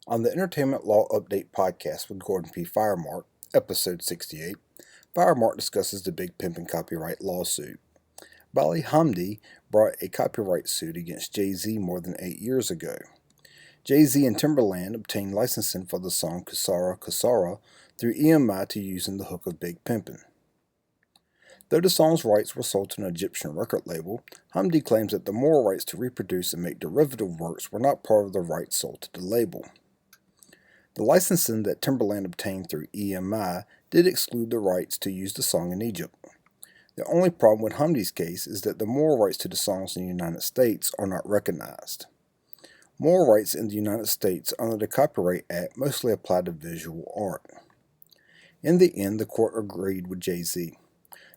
On the Entertainment Law Update podcast with Gordon P. Firemark, episode 68, Firemark discusses the Big Pimpin' copyright lawsuit. Bali Hamdi brought a copyright suit against Jay-Z more than 8 years ago. Jay-Z and Timberland obtained licensing for the song Kusara Kusara through EMI to use in the hook of Big Pimpin'. Though the song's rights were sold to an Egyptian record label, Hamdi claims that the moral rights to reproduce and make derivative works were not part of the rights sold to the label. The licensing that Timberland obtained through EMI did exclude the rights to use the song in Egypt. The only problem with Hamdi's case is that the moral rights to the songs in the United States are not recognized. Moral rights in the United States under the Copyright Act mostly apply to visual art. In the end, the court agreed with Jay-Z.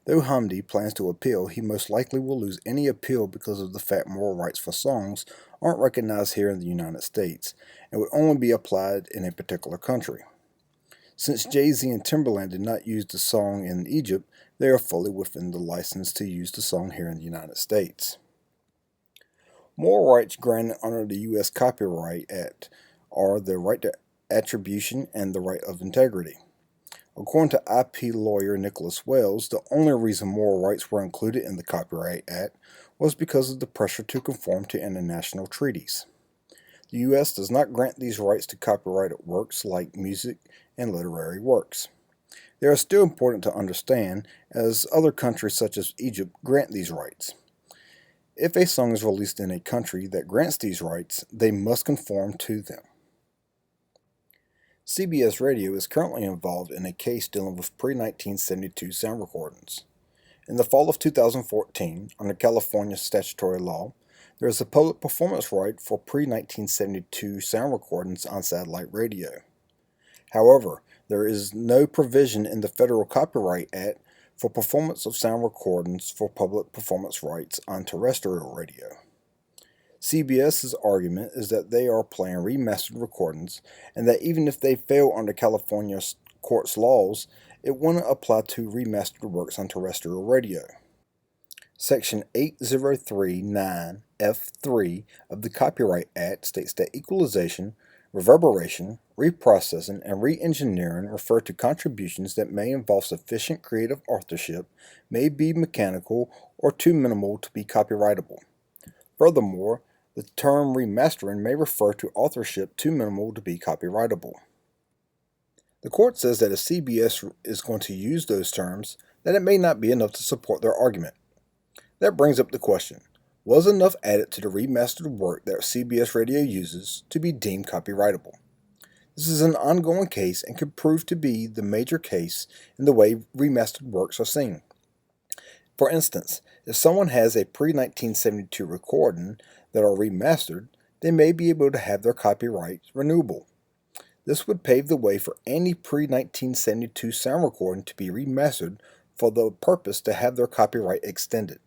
Though Hamdi plans to appeal, he most likely will lose any appeal because of the fact moral rights for songs aren't recognized here in the United States and would only be applied in a particular country. Since Jay-Z and Timberland did not use the song in Egypt, they are fully within the license to use the song here in the United States. Moral rights granted under the U.S. Copyright Act are the right to attribution and the right of integrity. According to IP lawyer Nicholas Wells, the only reason moral rights were included in the Copyright Act was because of the pressure to conform to international treaties. The U.S. does not grant these rights to copyrighted works like music and literary works. They are still important to understand, as other countries such as Egypt grant these rights. If a song is released in a country that grants these rights, they must conform to them. CBS Radio is currently involved in a case dealing with pre-1972 sound recordings. In the fall of 2014, under California statutory law, there is a public performance right for pre-1972 sound recordings on satellite radio. However, there is no provision in the Federal Copyright Act for performance of sound recordings for public performance rights on terrestrial radio. CBS's argument is that they are playing remastered recordings and that even if they fail under California court's laws, it wouldn't apply to remastered works on terrestrial radio. Section 8039F3 of the Copyright Act states that equalization, reverberation, reprocessing, and re-engineering refer to contributions that may involve sufficient creative authorship, may be mechanical, or too minimal to be copyrightable. Furthermore, the term remastering may refer to authorship too minimal to be copyrightable. The court says that if CBS is going to use those terms, then it may not be enough to support their argument. That brings up the question, was enough added to the remastered work that CBS Radio uses to be deemed copyrightable? This is an ongoing case and could prove to be the major case in the way remastered works are seen. For instance, if someone has a pre-1972 recording that are remastered, they may be able to have their copyrights renewable. This would pave the way for any pre-1972 sound recording to be remastered for the purpose to have their copyright extended.